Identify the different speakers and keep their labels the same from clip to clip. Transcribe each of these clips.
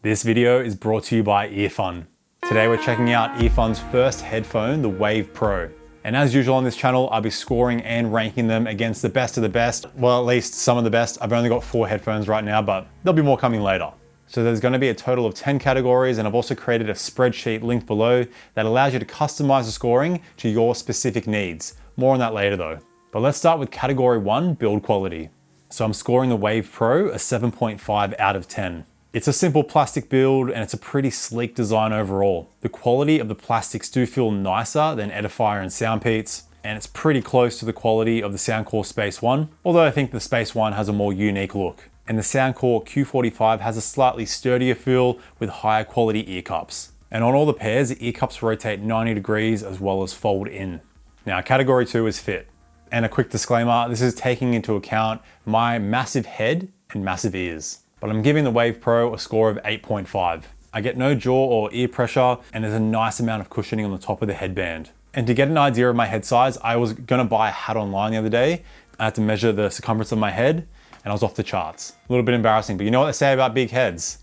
Speaker 1: This video is brought to you by EarFun. Today we're checking out EarFun's first headphone, the Wave Pro. And as usual on this channel, I'll be scoring and ranking them against the best of the best. Well, at least some of the best. I've only got 4 headphones right now, but there'll be more coming later. So there's going to be a total of 10 categories, and I've also created a spreadsheet linked below that allows you to customize the scoring to your specific needs. More on that later though. But let's start with category 1, build quality. So I'm scoring the Wave Pro a 7.5 out of 10. It's a simple plastic build and it's a pretty sleek design overall. The quality of the plastics do feel nicer than Edifier and Soundpeats, and it's pretty close to the quality of the Soundcore Space One, although I think the Space One has a more unique look. And the Soundcore Q45 has a slightly sturdier feel with higher quality ear cups. And on all the pairs, the ear cups rotate 90 degrees as well as fold in. Now, category 2 is fit. And a quick disclaimer, this is taking into account my massive head and massive ears. But I'm giving the Wave Pro a score of 8.5. I get no jaw or ear pressure, and there's a nice amount of cushioning on the top of the headband. And to get an idea of my head size, I was gonna buy a hat online the other day. I had to measure the circumference of my head, and I was off the charts. A little bit embarrassing, but you know what they say about big heads?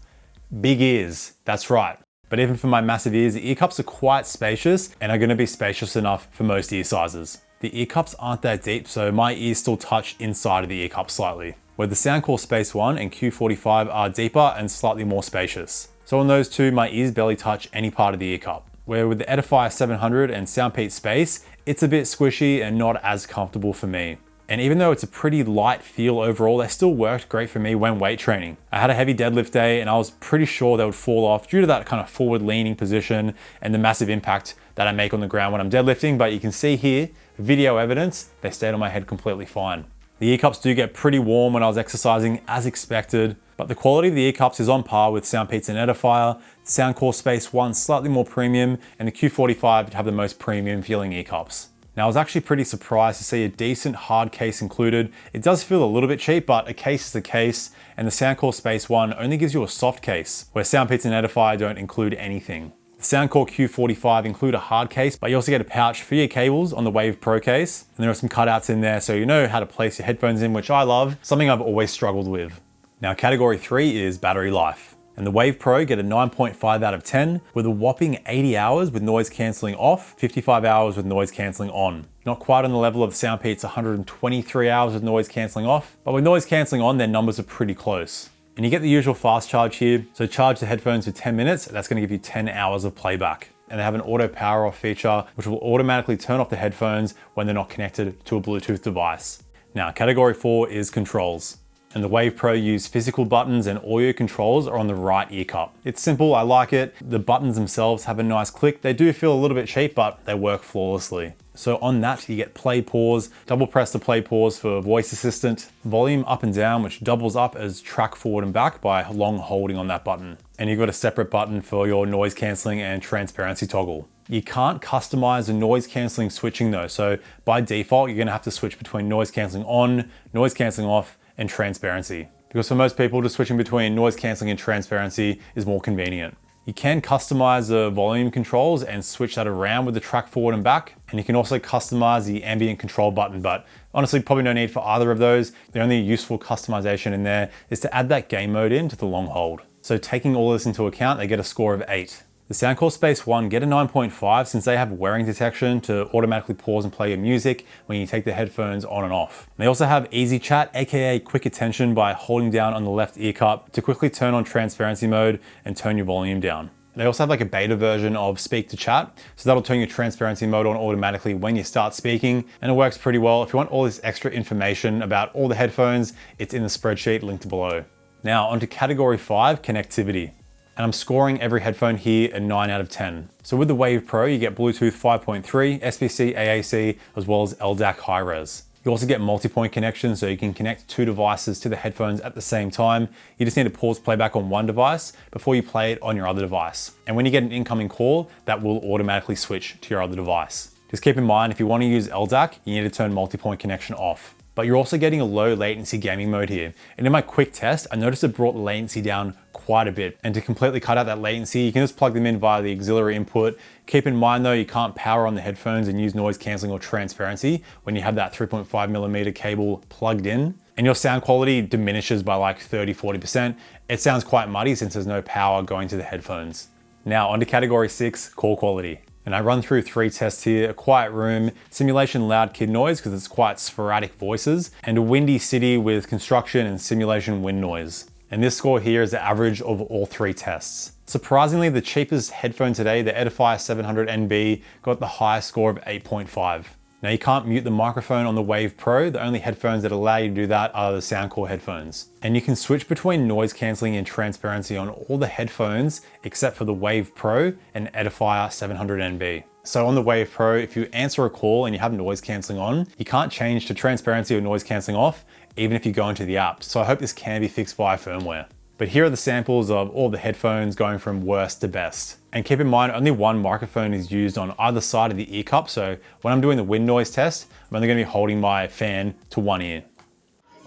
Speaker 1: Big ears, that's right. But even for my massive ears, the ear cups are quite spacious and are gonna be spacious enough for most ear sizes. The ear cups aren't that deep, so my ears still touch inside of the ear cup slightly, where the Soundcore Space One and Q45 are deeper and slightly more spacious. So on those two, my ears barely touch any part of the ear cup. Where with the Edifier 700 and Soundpeats Space, it's a bit squishy and not as comfortable for me. And even though it's a pretty light feel overall, they still worked great for me when weight training. I had a heavy deadlift day and I was pretty sure they would fall off due to that kind of forward leaning position and the massive impact that I make on the ground when I'm deadlifting. But you can see here, video evidence, they stayed on my head completely fine. The ear cups do get pretty warm when I was exercising as expected, but the quality of the ear cups is on par with Soundpeats and Edifier. Soundcore Space One slightly more premium, and the Q45 have the most premium feeling ear cups. Now I was actually pretty surprised to see a decent hard case included. It does feel a little bit cheap, but a case is a case, and the Soundcore Space One only gives you a soft case, where Soundpeats and Edifier don't include anything. The Soundcore Q45 include a hard case, but you also get a pouch for your cables on the Wave Pro case. And there are some cutouts in there so you know how to place your headphones in, which I love, something I've always struggled with. Now category 3 is battery life. And the Wave Pro get a 9.5 out of 10 with a whopping 80 hours with noise cancelling off, 55 hours with noise cancelling on. Not quite on the level of Soundpeats 123 hours with noise cancelling off, but with noise cancelling on, their numbers are pretty close. And you get the usual fast charge here. So charge the headphones for 10 minutes, that's gonna give you 10 hours of playback. And they have an auto power off feature, which will automatically turn off the headphones when they're not connected to a Bluetooth device. Now, category 4 is controls. And the Wave Pro use physical buttons, and all your controls are on the right ear cup. It's simple, I like it. The buttons themselves have a nice click. They do feel a little bit cheap, but they work flawlessly. So on that, you get play pause, double press to play pause for voice assistant, volume up and down, which doubles up as track forward and back by long holding on that button. And you've got a separate button for your noise cancelling and transparency toggle. You can't customize the noise cancelling switching though. So by default, you're gonna have to switch between noise cancelling on, noise cancelling off, and transparency. Because for most people, just switching between noise cancelling and transparency is more convenient. You can customize the volume controls and switch that around with the track forward and back. And you can also customize the ambient control button, but honestly, probably no need for either of those. The only useful customization in there is to add that game mode into the long hold. So taking all this into account, they get a score of 8. The Soundcore Space One get a 9.5 since they have wearing detection to automatically pause and play your music when you take the headphones on and off. They also have easy chat, aka quick attention by holding down on the left ear cup to quickly turn on transparency mode and turn your volume down. They also have like a beta version of speak to chat, so that'll turn your transparency mode on automatically when you start speaking, and it works pretty well. If you want all this extra information about all the headphones, it's in the spreadsheet linked below. Now onto category 5, connectivity. And I'm scoring every headphone here a 9 out of 10. So with the Wave Pro, you get Bluetooth 5.3, SBC, AAC, as well as LDAC high res. You also get multi-point connection, so you can connect 2 devices to the headphones at the same time. You just need to pause playback on one device before you play it on your other device. And when you get an incoming call, that will automatically switch to your other device. Just keep in mind, if you want to use LDAC, you need to turn multi-point connection off. But you're also getting a low latency gaming mode here. And in my quick test, I noticed it brought the latency down quite a bit. And to completely cut out that latency, you can just plug them in via the auxiliary input. Keep in mind though, you can't power on the headphones and use noise cancelling or transparency when you have that 3.5mm cable plugged in. and your sound quality diminishes by like 30–40%. It sounds quite muddy since there's no power going to the headphones. Now onto category 6, call quality. And I run through 3 tests here: a quiet room, simulation loud kid noise because it's quite sporadic voices, and a windy city with construction and simulation wind noise. And this score here is the average of all 3 tests. Surprisingly, the cheapest headphone today, the Edifier 700NB, got the highest score of 8.5. Now you can't mute the microphone on the Wave Pro. The only headphones that allow you to do that are the Soundcore headphones. And you can switch between noise cancelling and transparency on all the headphones except for the Wave Pro and Edifier 700NB. So on the Wave Pro, if you answer a call and you have noise cancelling on, you can't change to transparency or noise cancelling off, even if you go into the app. So I hope this can be fixed via firmware. But here are the samples of all the headphones going from worst to best. And keep in mind, only one microphone is used on either side of the ear cup. So when I'm doing the wind noise test, I'm only going to be holding my fan to one ear.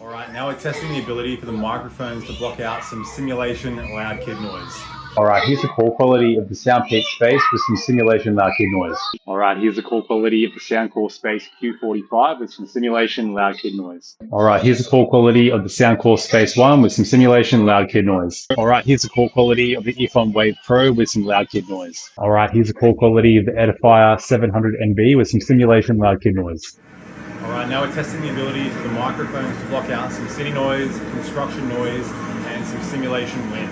Speaker 1: All right, now we're testing the ability for the microphones to block out some simulation loud kid noise. All right, here's the call quality of the Soundpeak Space with some simulation loud kid noise. All right, here's the call quality of the Soundcore Space Q45 with some simulation loud kid noise. All right, here's the call quality of the Soundcore Space 1 with some simulation loud kid noise. All right, here's the call quality of the EarFun Wave Pro with some loud kid noise. All right, here's the call quality of the Edifier 700NB with some simulation loud kid noise. All right, now we're testing the ability for the microphones to block out some city noise, construction noise, and some simulation wind.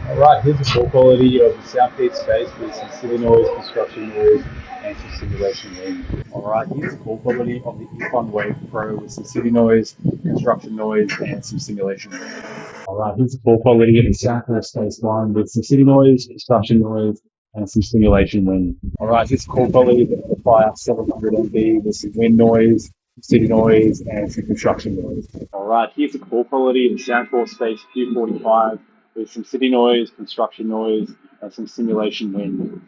Speaker 1: All right, here's the call quality of the Soundpeak Space with some city noise, construction noise, and some simulation wind. All right, here's the call quality of the EarFun Wave Pro with some city noise, construction noise, and some simulation wind. All right, here's the call quality of the Soundcore Space 1 with some city noise, construction noise, and some simulation wind. All right, here's the call quality of the Edifier 700NB with some wind noise, city noise, and some construction noise. All right, here's the call quality of the Soundcore Space Q45 with some city noise, construction noise, and some simulation wind.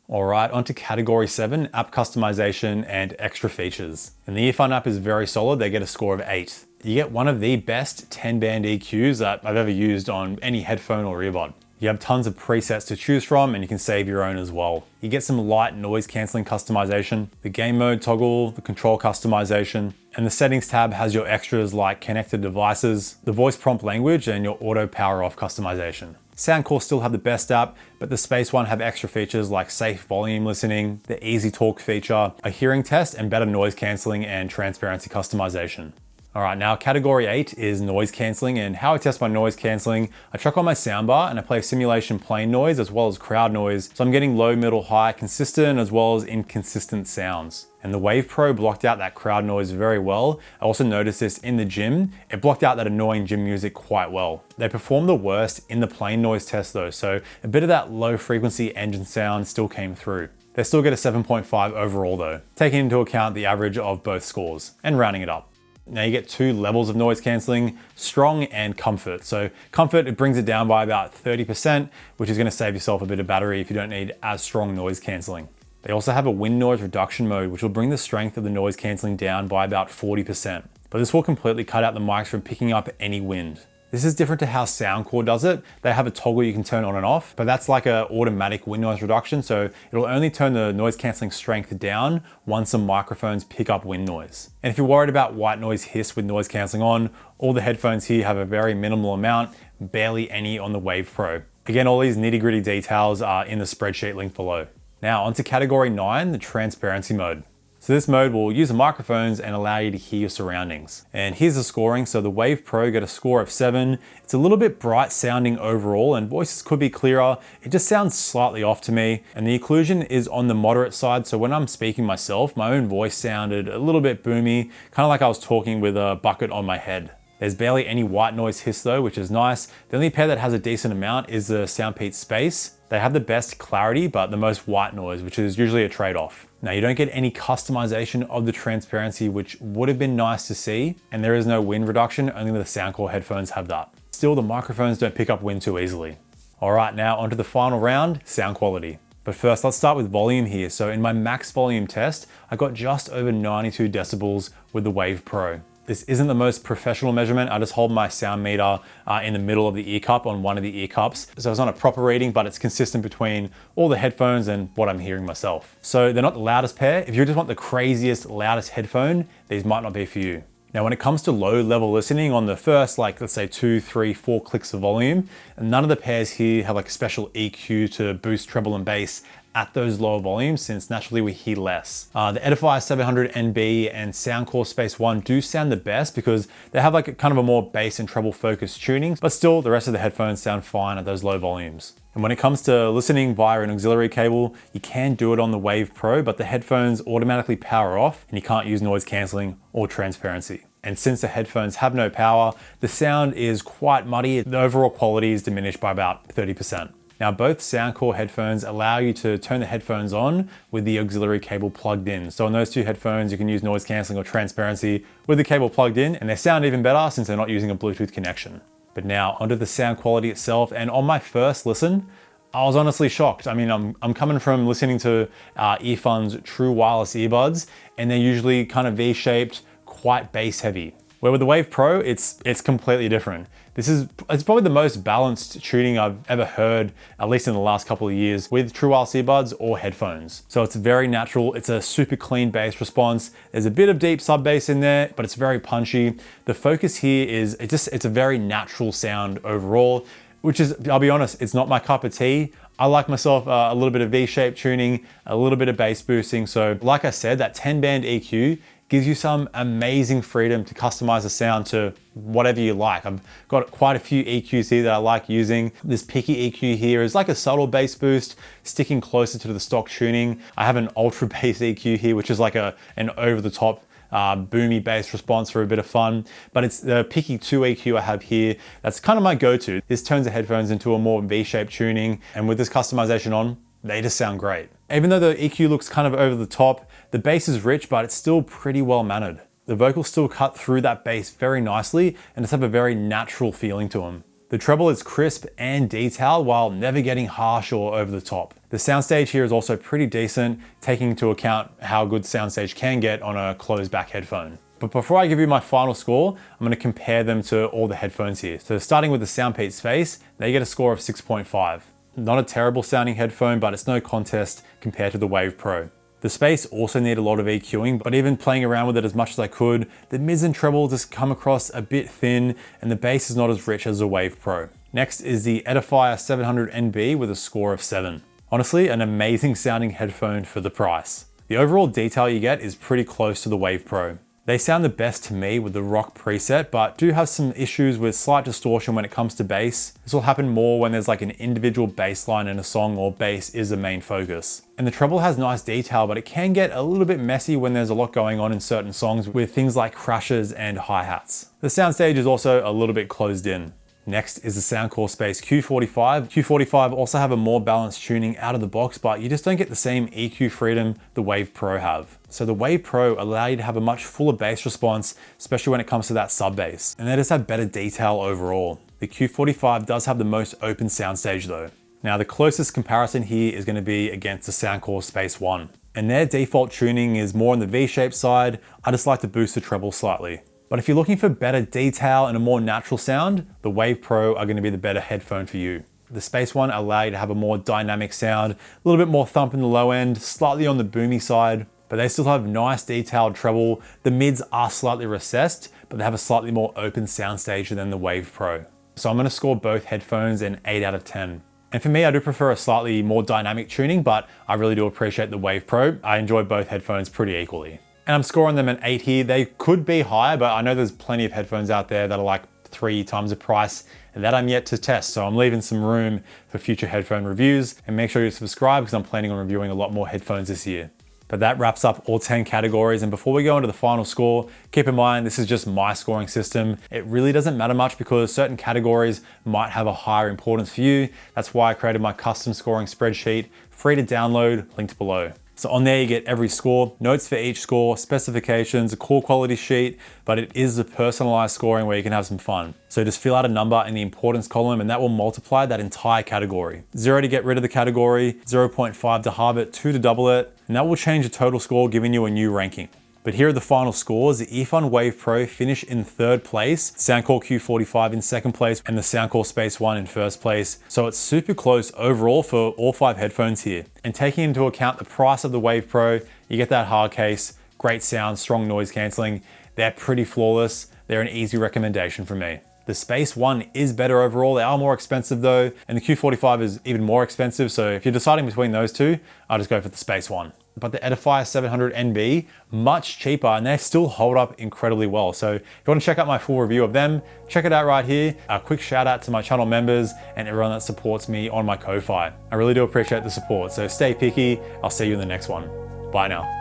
Speaker 1: All right, onto category 7, app customization and extra features. And the EarFun app is very solid. They get a score of 8. You get one of the best 10-band EQs that I've ever used on any headphone or earbud. You have tons of presets to choose from, and you can save your own as well. You get some light noise cancelling customization, the game mode toggle, the control customization, and the settings tab has your extras like connected devices, the voice prompt language, and your auto power off customization. Soundcore still have the best app, but the Space One have extra features like safe volume listening, the easy talk feature, a hearing test, and better noise cancelling and transparency customization. All right, now category 8 is noise cancelling, and how I test my noise cancelling, I chuck on my soundbar and I play simulation plane noise as well as crowd noise. So I'm getting low, middle, high, consistent as well as inconsistent sounds. And the Wave Pro blocked out that crowd noise very well. I also noticed this in the gym. It blocked out that annoying gym music quite well. They performed the worst in the plane noise test though, so a bit of that low frequency engine sound still came through. They still get a 7.5 overall though, taking into account the average of both scores and rounding it up. Now you get 2 levels of noise cancelling, strong and comfort. So comfort, it brings it down by about 30%, which is going to save yourself a bit of battery if you don't need as strong noise cancelling. They also have a wind noise reduction mode, which will bring the strength of the noise cancelling down by about 40%. But this will completely cut out the mics from picking up any wind. This is different to how Soundcore does it. They have a toggle you can turn on and off, but that's like an automatic wind noise reduction. So it'll only turn the noise cancelling strength down once the microphones pick up wind noise. And if you're worried about white noise hiss with noise cancelling on, all the headphones here have a very minimal amount, barely any on the Wave Pro. Again, all these nitty gritty details are in the spreadsheet link below. Now onto category 9, the transparency mode. So this mode will use the microphones and allow you to hear your surroundings. And here's the scoring. So the Wave Pro got a score of 7. It's a little bit bright sounding overall and voices could be clearer. It just sounds slightly off to me. And the occlusion is on the moderate side. So when I'm speaking myself, my own voice sounded a little bit boomy, kind of like I was talking with a bucket on my head. There's barely any white noise hiss though, which is nice. The only pair that has a decent amount is the Soundpeak Space. They have the best clarity, but the most white noise, which is usually a trade-off. Now you don't get any customization of the transparency, which would have been nice to see. And there is no wind reduction, only the Soundcore headphones have that. Still, the microphones don't pick up wind too easily. All right, now onto the final round, sound quality. But first, let's start with volume here. So in my max volume test, I got just over 92 decibels with the Wave Pro. This isn't the most professional measurement. I just hold my sound meter in the middle of the ear cup on one of the ear cups. So it's not a proper reading, but it's consistent between all the headphones and what I'm hearing myself. So they're not the loudest pair. If you just want the craziest, loudest headphone, these might not be for you. Now, when it comes to low level listening on the first, like let's say 2, 3, 4 clicks of volume, none of the pairs here have like a special EQ to boost treble and bass at those lower volumes, since naturally we hear less. The Edifier 700 NB and Soundcore Space One do sound the best because they have like a kind of a more bass and treble focused tuning, but still the rest of the headphones sound fine at those low volumes. And when it comes to listening via an auxiliary cable, you can do it on the Wave Pro, but the headphones automatically power off and you can't use noise cancelling or transparency. And since the headphones have no power, the sound is quite muddy. The overall quality is diminished by about 30%. Now, both Soundcore headphones allow you to turn the headphones on with the auxiliary cable plugged in. So on those two headphones, you can use noise cancelling or transparency with the cable plugged in, and they sound even better since they're not using a Bluetooth connection. But now onto the sound quality itself. And on my first listen, I was honestly shocked. I mean, I'm coming from listening to EarFun's true wireless earbuds, and they're usually kind of V-shaped, quite bass heavy. Where with the Wave Pro, it's completely different. It's probably the most balanced tuning I've ever heard, at least in the last couple of years, with true wireless earbuds or headphones. So it's very natural. It's a super clean bass response. There's a bit of deep sub bass in there, but it's very punchy. The focus here is, it's a very natural sound overall, which is, I'll be honest, it's not my cup of tea. I like myself a little bit of V-shaped tuning, a little bit of bass boosting. So like I said, that 10-band EQ gives you some amazing freedom to customize the sound to whatever you like. I've got quite a few EQs here that I like using. This picky EQ here is like a subtle bass boost, sticking closer to the stock tuning. I have an ultra bass EQ here, which is like an over-the-top boomy bass response for a bit of fun. But it's the picky 2 EQ I have here. That's kind of my go-to. This turns the headphones into a more V-shaped tuning. And with this customization on, they just sound great. Even though the EQ looks kind of over the top, the bass is rich, but it's still pretty well mannered. The vocals still cut through that bass very nicely and just have a very natural feeling to them. The treble is crisp and detailed while never getting harsh or over the top. The soundstage here is also pretty decent, taking into account how good soundstage can get on a closed back headphone. But before I give you my final score, I'm going to compare them to all the headphones here. So starting with the Soundpeat Space, they get a score of 6.5. Not a terrible sounding headphone, but it's no contest compared to the Wave Pro. The Space also need a lot of EQing, but even playing around with it as much as I could, the mids and treble just come across a bit thin and the bass is not as rich as the Wave Pro. Next is the Edifier 700 NB with a score of 7. Honestly, an amazing sounding headphone for the price. The overall detail you get is pretty close to the Wave Pro. They sound the best to me with the rock preset, but do have some issues with slight distortion when it comes to bass. This will happen more when there's like an individual bass line in a song or bass is the main focus. And the treble has nice detail, but it can get a little bit messy when there's a lot going on in certain songs with things like crashes and hi-hats. The soundstage is also a little bit closed in. Next is the Soundcore Space Q45. Q45 also have a more balanced tuning out of the box, but you just don't get the same EQ freedom the Wave Pro have. So the Wave Pro allow you to have a much fuller bass response, especially when it comes to that sub bass. And they just have better detail overall. The Q45 does have the most open soundstage though. Now the closest comparison here is going to be against the Soundcore Space One. And their default tuning is more on the V-shaped side. I just like to boost the treble slightly. But if you're looking for better detail and a more natural sound, the Wave Pro are going to be the better headphone for you. The Space One allow you to have a more dynamic sound, a little bit more thump in the low end, slightly on the boomy side, but they still have nice detailed treble. The mids are slightly recessed, but they have a slightly more open soundstage than the Wave Pro. So I'm going to score both headphones an 8 out of 10. And for me, I do prefer a slightly more dynamic tuning, but I really do appreciate the Wave Pro. I enjoy both headphones pretty equally. And I'm scoring them an 8 here. They could be higher, but I know there's plenty of headphones out there that are like 3 times the price and that I'm yet to test. So I'm leaving some room for future headphone reviews, and make sure you subscribe because I'm planning on reviewing a lot more headphones this year. But that wraps up all 10 categories. And before we go into the final score, keep in mind, this is just my scoring system. It really doesn't matter much because certain categories might have a higher importance for you. That's why I created my custom scoring spreadsheet, free to download, linked below. So on there you get every score, notes for each score, specifications, a core quality sheet, but it is a personalized scoring where you can have some fun. So just fill out a number in the importance column and that will multiply that entire category. 0 to get rid of the category, 0.5 to halve it, 2 to double it, and that will change the total score, giving you a new ranking. But here are the final scores. The EarFun Wave Pro finished in 3rd place, Soundcore Q45 in 2nd place, and the Soundcore Space One in 1st place. So it's super close overall for all 5 headphones here. And taking into account the price of the Wave Pro, you get that hard case, great sound, strong noise cancelling, they're pretty flawless. They're an easy recommendation from me. The Space One is better overall. They are more expensive though, and the Q45 is even more expensive. So if you're deciding between those two, I'll just go for the Space One. But the Edifier 700 NB, much cheaper, and they still hold up incredibly well. So if you want to check out my full review of them, check it out right here. A quick shout out to my channel members and everyone that supports me on my Ko-Fi. I really do appreciate the support. So stay picky. I'll see you in the next one. Bye now.